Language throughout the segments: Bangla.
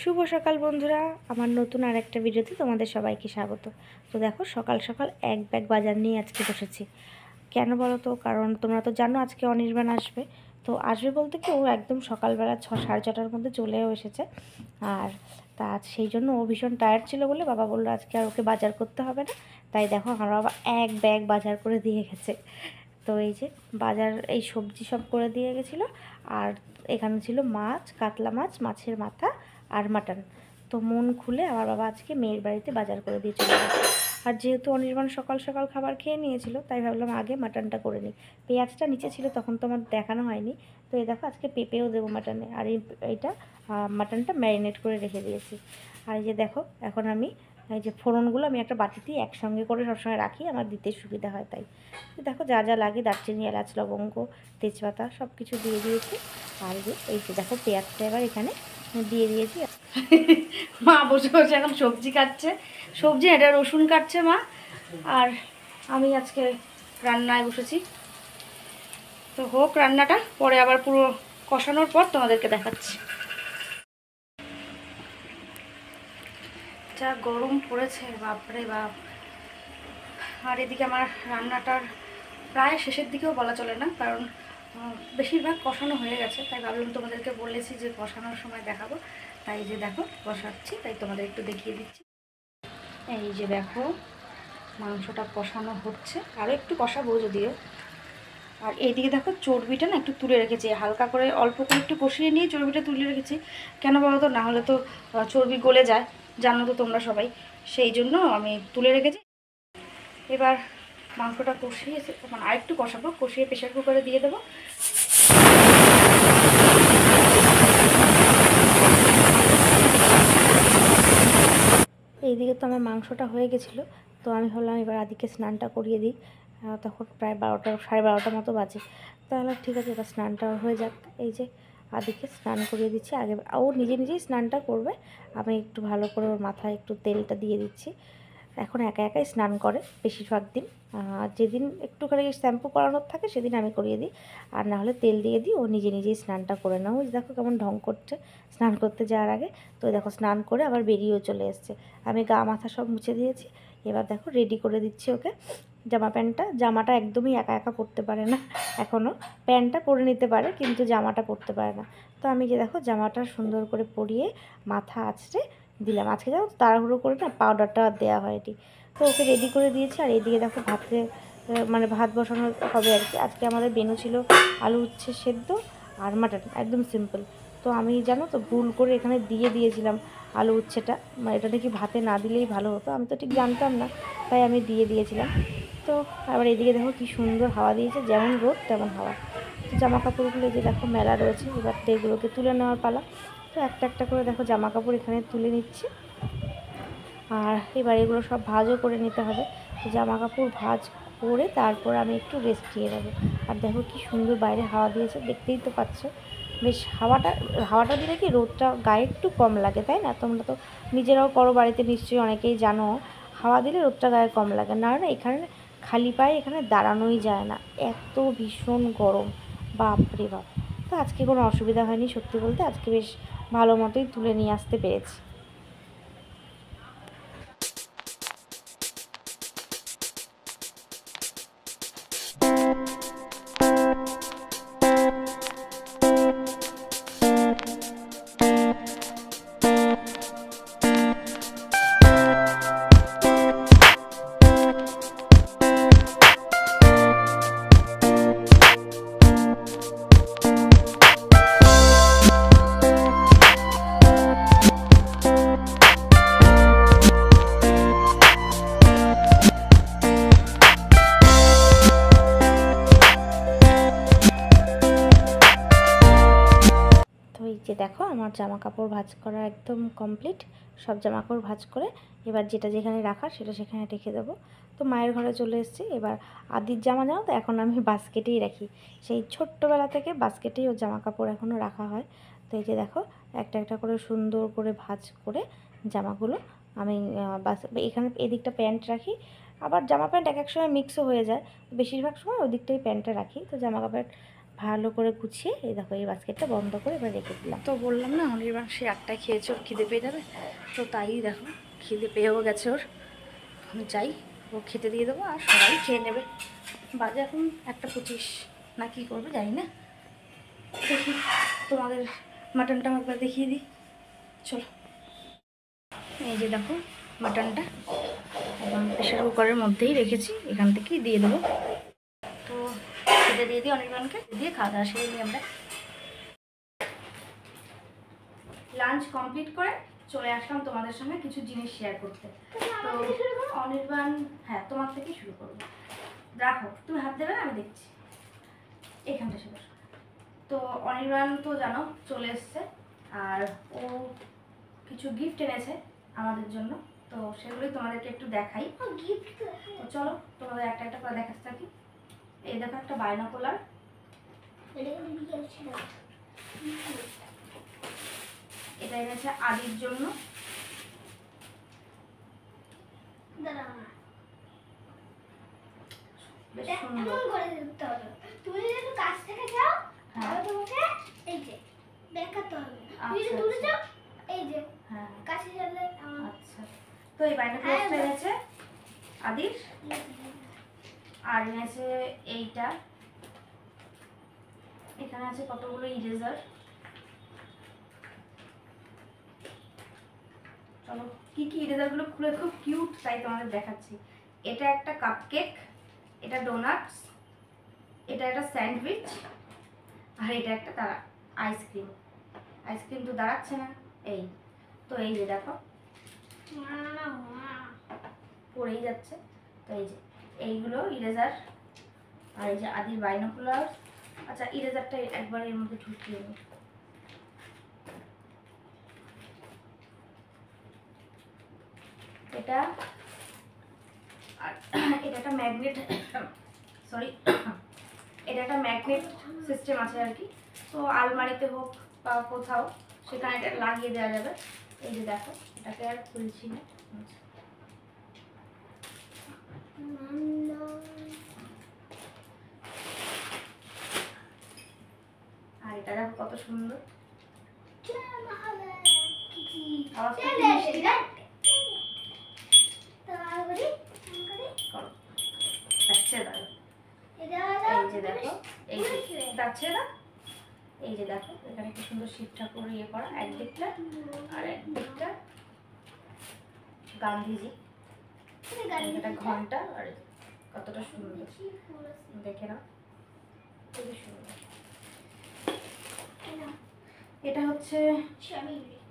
শুভ সকাল বন্ধুরা, আমার নতুন আর একটা ভিডিওতে তোমাদের সবাইকে স্বাগত। তো দেখো সকাল সকাল এক ব্যাগ বাজার নিয়ে আজকে বসেছি। কেন বলো তো? কারণ তোমরা তো জানো আজকে অনির্বাণ আসবে। তো আসবে বলতে কি, ও একদম সকালবেলা 6-6:30টার মধ্যে চলেও এসেছে। আর তা সেই জন্য ও ভীষণ টায়ার্ড ছিল বলে বাবা বললো আজকে আর ওকে বাজার করতে হবে না। তাই দেখো আমার বাবা এক ব্যাগ বাজার করে দিয়ে গেছে। তো এই যে বাজার, এই সবজি সব করে দিয়ে গেছিলো। আর এখানে ছিল মাছ, কাতলা মাছ, মাছের মাথা আর মাটন। তো মন খুলে আমার বাবা আজকে মেয়ের বাড়িতে বাজার করে দিয়ে চলে গেছে। আর যেহেতু অনির্বাণ সকাল সকাল খাবার খেয়ে নিয়েছিল, তাই ভাবলাম আগে মাটনটা করে নিই। পেঁয়াজটা নিচে ছিল, তখন তো আমার দেখানো হয়নি। তো এই দেখো আজকে পেঁপেও দেবো মাটনে। আর এইটা মাটনটা ম্যারিনেট করে রেখে দিয়েছি। আর এই যে দেখো এখন আমি এই যে ফোড়নগুলো আমি একটা বাটিতেই একসঙ্গে করে সবসময় রাখি, আমার দিতে সুবিধা হয় তাই। দেখো যা যা লাগে, দারচিনি, এলাচ, লবঙ্গ, তেজপাতা সব কিছু দিয়ে দিয়েছি। আর এই যে দেখো পেঁয়াজটা এবার এখানে দিয়ে দিয়েছি। মা বসে বসে এখন সবজি কাটছে, সবজি এটা রসুন কাটছে মা। আর আমি আজকে রান্নায় বসেছি। তো হোক রান্নাটা, পরে আবার পুরো কষানোর পর তোমাদেরকে দেখাচ্ছি। যা গরম পড়েছে বাপরে বাপ। আর এদিকে আমার রান্নাটার প্রায় শেষের দিকেও বলা চলে না, কারণ বেশিরভাগ কষানো হয়ে গেছে। তাই ভাবলাম তোমাদেরকে বলেছি যে কষানোর সময় দেখাবো। তাই যে দেখো কষাচ্ছি, তাই তোমাদের একটু দেখিয়ে দিচ্ছি। এই যে দেখো মাংসটা কষানো হচ্ছে, আরও একটু কষাবো যদিও। আর এইদিকে দেখো চর্বিটা না একটু তুলে রেখেছি, হালকা করে অল্প করে একটু কষিয়ে নিয়ে চর্বিটা তুলে রেখেছি। কেন বলো তো? না হলে তো চর্বি গলে যায়, জানো তো তোমরা সবাই। সেই জন্য আমি তুলে রেখেছি। এবার মাংসটা কষিয়ে মানে আরেকটু কষাবো, কষিয়ে প্রেশার কুকারে দিয়ে দেবো। এইদিকে তো আমার মাংসটা হয়ে গেছিলো। তো আমি ভাবলাম এবার আদিকে স্নানটা করিয়ে দিই। তখন প্রায় 12টা 12:30 মতো বাজে। তাহলে ঠিক আছে, এবার স্নানটা হয়ে যাক। এই যে আদিকে স্নান করিয়ে দিচ্ছি। আগে ও নিজে নিজেই স্নানটা করবে, আমি একটু ভালো করে ওর মাথায় একটু তেলটা দিয়ে দিচ্ছি। এখন একা একাই স্নান করে বেশিরভাগ দিন। যেদিন একটুখানি শ্যাম্পু করানোর থাকে সেদিন আমি করিয়ে দিই, আর না হলে তেল দিয়ে দিই, ও নিজে নিজেই স্নানটা করে নাও। ওই দেখো কেমন ঢং করছে স্নান করতে যাওয়ার আগে। তো দেখো স্নান করে আবার বেরিয়েও চলে এসছে। আমি গা মাথা সব মুছে দিয়েছি। এবার দেখো রেডি করে দিচ্ছি ওকে। জামাটা একদমই একা একা পরতে পারে না এখনও। প্যান্টটা পরে নিতে পারে, কিন্তু জামাটা পরতে পারে না। তো আমি যে দেখো জামাটা সুন্দর করে পরিয়ে মাথা আঁচড়ে দিলাম। আজকে যাও তাড়াহুড়ো করে না পাউডারটা দেওয়া হয়নি। তো ওকে রেডি করে দিয়েছি। আর এইদিকে দেখো মানে ভাত বসানো হবে আর কি। আজকে আমাদের মেনু ছিল আলু উচ্ছে সেদ্ধ আর মাটন, একদম সিম্পল। তো আমি জানো তো ভুল করে এখানে দিয়ে দিয়েছিলাম আলু উচ্ছেটা। এটা নাকি ভাতে না দিলেই ভালো হতো, আমি তো ঠিক জানতাম না, তাই আমি দিয়ে দিয়েছিলাম। তো আবার এদিকে দেখো কি সুন্দর হাওয়া দিয়েছে, যেমন রোদ তেমন হাওয়া। তো জামা কাপড়গুলো যে দেখো মেলা রয়েছে, এবার এগুলোকে তুলে নেওয়ার পালা। তো একটা একটা করে দেখো জামা কাপড় এখানে তুলে নিচ্ছি। আর এবার এগুলো সব ভাঁজও করে নিতে হবে। তো জামা কাপড় ভাঁজ করে তারপর আমি একটু রেস্ট দিয়ে দেবো। আর দেখো কি সুন্দর বাইরে হাওয়া দিয়েছে, দেখতেই তো পাচ্ছ। বেশ হাওয়াটা দিলে কি রোদটা গায়ে একটু কম লাগে, তাই না? তোমরা তো নিজেরাও করো বাড়িতে, নিশ্চয়ই অনেকেই জানো। হাওয়া দিলে রোদটা গায়ে কম লাগে না। এখানে খালি পায়ে এখানে দাঁড়ানোই যায় না, এত ভীষণ গরম, বাপরে বাপ। তো আজকে কোনো অসুবিধা হয়নি, সত্যি বলতে আজকে বেশ ভালো মতোই তুলে নিয়ে আসতে পেরেছি। যে দেখো আমার জামা কাপড় ভাঁজ করা একদম কমপ্লিট। সব জামা কাপড় ভাঁজ করে এবার যেটা যেখানে রাখার সেটা সেখানে রেখে দেবো। তো মায়ের ঘরে চলে এসেছি। এবার আদির জামা জানো তো এখন আমি বাস্কেটেই রাখি, সেই ছোট্টোবেলা থেকে বাস্কেটেই ওর জামা কাপড় এখনও রাখা হয়। তো এই যে দেখো একটা একটা করে সুন্দর করে ভাঁজ করে জামাগুলো আমি এখানে এদিকটা প্যান্ট রাখি, আবার জামা প্যান্ট এক এক সময় মিক্সও হয়ে যায়, বেশিরভাগ সময় ওই দিকটাই প্যান্টটা রাখি। তো জামা কাপড় ভালো করে গুছিয়ে এই দেখো এই বাস্কেটটা বন্ধ করে এবার রেখে দিলাম। তো বললাম না অনির্বাণ সে 8টায় খেয়েছে, ওর খিদে পেয়ে যাবে, তো তাই দেখো খিদে পেয়েও গেছে ওর। যাই ও খেতে দিয়ে দেবো আর সবাই খেয়ে নেবে। বাজে এখন 1:25 না কি করবে জানি না। দেখি তোমাদের মাটনটা একবার দেখিয়ে দিই, চলো। এই যে দেখো মাটনটা একদম প্রেশার কুকারের মধ্যেই রেখেছি, এখান থেকেই দিয়ে দেবো। তো খেতে দিয়ে দিই অনির্বাণকে, দিয়ে খাওয়া দাওয়া সেরে নিই আমরা। লাঞ্চ কমপ্লিট করে চলে আসলাম তোমাদের সঙ্গে কিছু জিনিস শেয়ার করতে। তো অনির্বাণ, হ্যাঁ তোমার থেকেই শুরু করবো, রাখো তুমি হাত দেবে না, আমি দেখছি এখানটা শুরু। তো অনির্বাণ তো জানো চলে এসছে, আর ও কিছু গিফট এনেছে আমাদের জন্য, তো সেগুলোই তোমাদেরকে একটু দেখাই। গিফট তো চলো তোমাদের একটা একটা করে দেখাতে থাকি। এই দেখো একটা বাইনোকুলার, এটা এনেছে আদির জন্য। বেশ সুন্দর। তুমি যদি কাছ থেকে যাও তাহলে তোমাকে এই যে দেখাতে হবে, তুমি যদি দূরে যাও এই যে হ্যাঁ কাছে গেলে। আচ্ছা, তো এই বাইনোকুলারটা এনেছে আদির, আর এনেছে এইটা, এখানে আছে কতগুলো ইরেজার। চলো কি কি ইরেজারগুলো খুলে খুব কিউট তাই তোমাদের দেখাচ্ছি। এটা একটা কাপকেক, এটা ডোনাটস, এটা একটা স্যান্ডউইচ, আর এটা একটা তারা আইসক্রিম। আইসক্রিম তো দাঁড়াচ্ছে না, এই তো এই যে দেখো পড়েই যাচ্ছে। তো এই যে এইগুলো ইরেজার, আর এই যে আদির বাইনোকুলার। আচ্ছা ইরেজারটা একবার এর মধ্যে ঢুকিয়ে দেবো। এটা আর এটা একটা ম্যাগনেট, সরি এটা একটা ম্যাগনেট সিস্টেম আছে আর কি, তো আলমারিতে হোক বা কোথাও সেখানে এটা লাগিয়ে দেওয়া যাবে। এই যে দেখো এটাকে আর খুলছি না, আর এটা দেখো কত সুন্দর। এই যে দেখো এখানে কি সুন্দর শিব ঠাকুর ইয়ে করা একদিকটা, আর একদিকটা গান্ধীজি, এটা ঘন্টা, আর কতটা সুন্দর দেখে না, খুবই সুন্দর। এটা হচ্ছে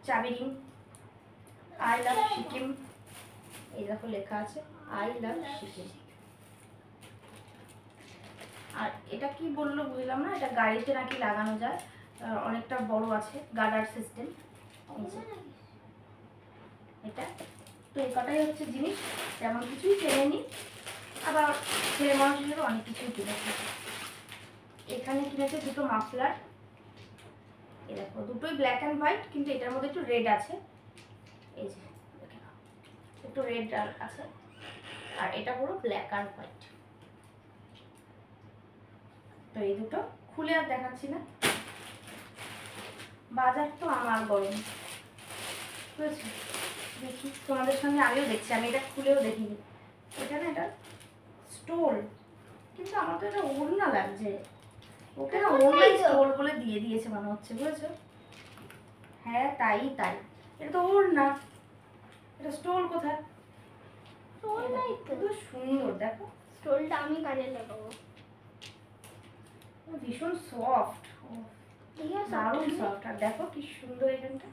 চাবি রিং, আই লাভ সিকিম, এই দেখো লেখা আছে আই লাভ সিকিম। আর এটা কি বললো বুঝলাম না, এটা গাড়িতে নাকি লাগানো যায়, অনেকটা বড় আছে গার্ডার সিস্টেম। এটা তো এই কটাই হচ্ছে জিনিস, তেমন কিছুই কেনেনি, আবার ছেলে মানুষ হিসেবে অনেক কিছুই কিনেছে। এখানে কিনেছে দুটো মাফলার, এই দেখো দুটোই ব্ল্যাক অ্যান্ড হোয়াইট, কিন্তু এটার মধ্যে একটু রেড আছে, এই যে একটু রেড আছে, আর এটা পুরো ব্ল্যাক অ্যান্ড হোয়াইট। তো এই দুটো খুলে আর দেখাচ্ছি না, বাজার তো আমার গরম বুঝেছি। দেখি তোমাদের সঙ্গে আমিও দেখছি, আমি এটা খুলেও দেখিনি। এটা না এটা স্টোল, কিন্তু আমার তো এটা ওড়না লাগছে, ওকে না ওড়নাই স্টোল বলে দিয়ে দিয়েছে মনে হচ্ছে, বুঝেছো? হ্যাঁ তাই তাই, এটা তো ওড়না, এটা স্টোল কোথায়? স্টোল নাই তো, সুন্দর দেখো স্টোলটা আমি কাজে লাগাবো, ভীষণ সফট, দারুণ সফট। আর দেখো কি সুন্দর এখানটা,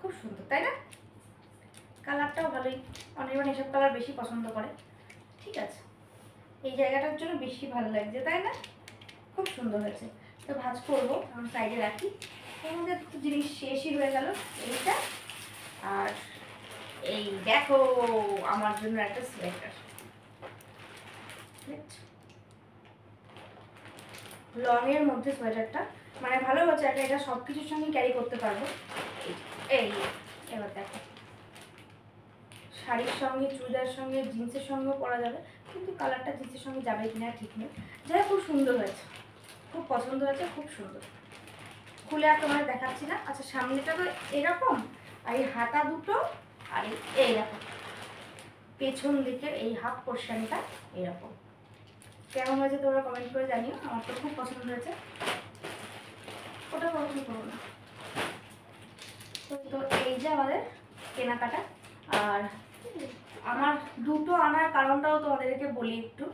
খুব সুন্দর তাই না? কালারটাও ভালোই, অনির্বাণ এসব কালার বেশি পছন্দ করে, ঠিক আছে এই জায়গাটার জন্য বেশি ভালো লাগছে তাই না? খুব সুন্দর হয়েছে। তো ভাজ করবো, আমি সাইডে রাখি। এর মধ্যে তো জিনিস শেষই হয়ে গেল, এইটা আর এই দেখো আমার জন্য একটা সোয়েটার, লং এর মধ্যে সোয়েটারটা, মানে ভালো হচ্ছে একটা, এটা সব কিছুর সঙ্গে ক্যারি করতে পারবো। এই এবার দেখো শাড়ির সঙ্গে, চুড়িদারের সঙ্গে, জিন্সের সঙ্গেও পরা যাবে, কিন্তু কালারটা জিন্সের সঙ্গে যাবে কিনা ঠিক নেই। যাই খুব সুন্দর হয়েছে, খুব পছন্দ হয়েছে, খুব সুন্দর। খুলে আর তোমাদের দেখাচ্ছি না। আচ্ছা, সামনেটা তো এরকম, আর এই হাতা দুটো, আর এইরকম পেছন দিকের এই হাফ পোর্শনটা এরকম। কেমন হয়েছে তোমরা কমেন্ট করে জানিও, আমার তো খুব পছন্দ হয়েছে। ওটা পছন্দ করবো না। তো এই যে আমাদের কেনাকাটা। আর আমার দুটো আনার কারণটাও তোমাদেরকে বলি একটু।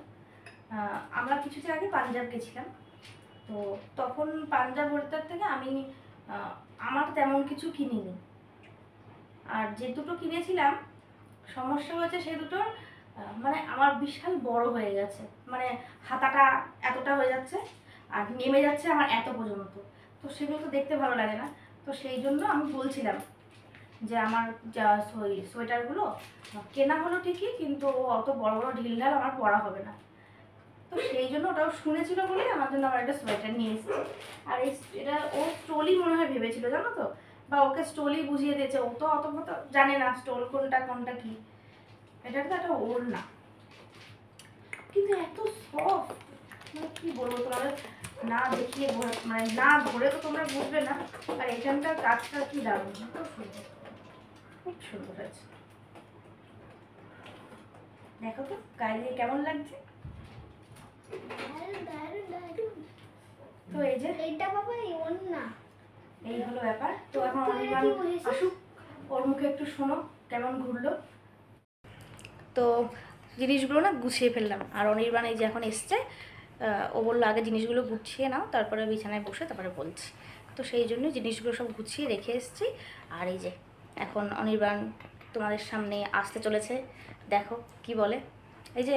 আমরা কিছুদিন আগে পাঞ্জাব গেছিলাম, তো তখন পাঞ্জাব হরিদ্বার থেকে আমি আমার তেমন কিছু কিনিনি। আর যে দুটো কিনেছিলাম, সমস্যা হয়েছে সে দুটোর মানে আমার বিশাল বড় হয়ে গেছে, মানে হাতাটা এতটা হয়ে যাচ্ছে আর নেমে যাচ্ছে আমার এত পর্যন্ত। তো সেগুলো তো দেখতে ভালো লাগে না। তো সেই জন্য আমি বলছিলাম যে আমার যা সোয়েটারগুলো কেনা হলো ঠিকই, কিন্তু অত বড় বড় ঢিলঢাল আমার পরা হবে না। তো সেই জন্য ওটাও শুনেছিল বলে আমার জন্য আমার একটা সোয়েটার নিয়ে এসেছি। আর এটা ও স্টোলই মনে হয় ভেবেছিল, জানো তো, বা ওকে স্টোলই বুঝিয়ে দিয়েছে। ও তো অত মতো জানে না স্টোল কোনটা কি। এটা তো একটা ওর না, কিন্তু এত সফট, মানে কি বলবো তোমাদের, না দেখিয়ে মানে না ধরে তো তোমরা বুঝবে না। আর এখানকার কাজটা কি দারুণ, খুব সুন্দর, খুব সুন্দর হয়েছে। দেখো তো গায়ে দিয়ে কেমন লাগছে। তো এই যে এইটা বাবা না, এই হলো ব্যাপার। তো এখন অনির্বাণ আসুক, ওর মুখে একটু শোনো কেমন ঘুরলো। তো জিনিসগুলো না গুছিয়ে ফেললাম, আর অনির্বাণ এই যে এখন এসছে, ও বললো আগে জিনিসগুলো গুছিয়ে নাও, তারপরে বিছানায় বসে তারপরে বলছি। তো সেই জন্য জিনিসগুলো সব গুছিয়ে রেখে এসেছি। আর এই যে এখন অনির্বাণ তোমাদের সামনে আসতে চলেছে, দেখো কি বলে। এই যে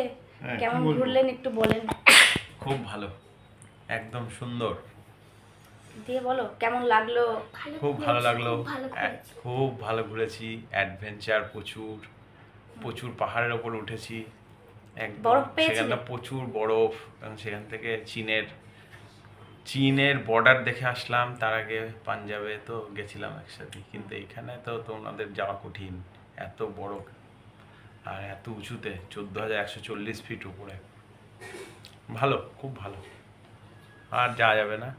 কেমন ঘুরলেন একটু বলেন। খুব ভালো, একদম সুন্দর। দিয়ে বলো কেমন লাগলো। খুব ভালো লাগলো, খুব ভালো ঘুরেছি। অ্যাডভেঞ্চার প্রচুর, প্রচুর পাহাড়ের ওপর উঠেছি, একদম সেখানটা প্রচুর বরফ। সেখান থেকে চীনের বর্ডার দেখে আসলাম। তার আগে পাঞ্জাবে তো গেছিলাম একসাথে, কিন্তু এখানে তো তোমাদের যাওয়া কঠিন, এত বরফ আর এত উঁচুতে, 14,140 ফিট উপরে। ভালো, খুব ভালো, আর যাওয়া যাবে না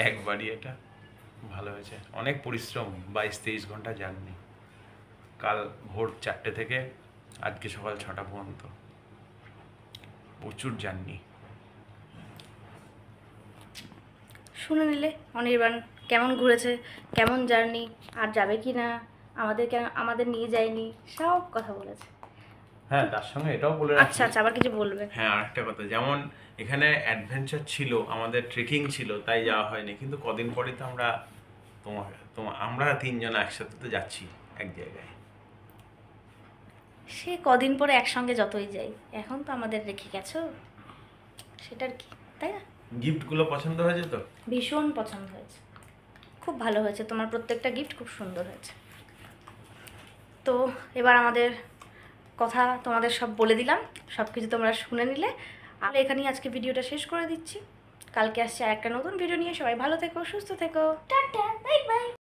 একবারই। এটা ভালো হয়েছে, অনেক পরিশ্রম, 22-23 ঘন্টা জার্নি, কাল ভোর 4টে থেকে আজকে সকাল 6টা পর্যন্ত, প্রচুর জার্নি। শুনে নিলে অনির্বাণ কেমন ঘুরেছে, কেমন জার্নি, আর যাবে কি না, আমাদের নিয়ে যায়নি, সব কথা বলেছে। হ্যাঁ, তার সঙ্গে এটাও বলে আচ্ছা আচ্ছা, আবার কিছু বলবে। হ্যাঁ, আরেকটা কথা, যেমন এখানে অ্যাডভেঞ্চার ছিল, আমাদের ট্রেকিং ছিল, তাই যাওয়া হয়নি। কিন্তু কদিন পরে তো আমরা 3 জন একসাথে তো যাচ্ছি এক জায়গায়। সে কদিন পরে একসঙ্গে যতই যাই, এখন তো আমাদের রেখে গেছো, সেটার কি, তাই না? গিফটগুলো পছন্দ হয়েছে তো? ভীষণ পছন্দ হয়েছে, খুব ভালো হয়েছে, তোমার প্রত্যেকটা গিফট খুব সুন্দর হয়েছে। তো এবার আমাদের কথা তোমাদের সব বলে দিলাম, সব কিছু তোমরা শুনে নিলে। আর এখানেই আজকে ভিডিওটা শেষ করে দিচ্ছি। কালকে আসছে আর একটা নতুন ভিডিও নিয়ে। সবাই ভালো থেকো, সুস্থ থেকো, টাটা, বাই বাই।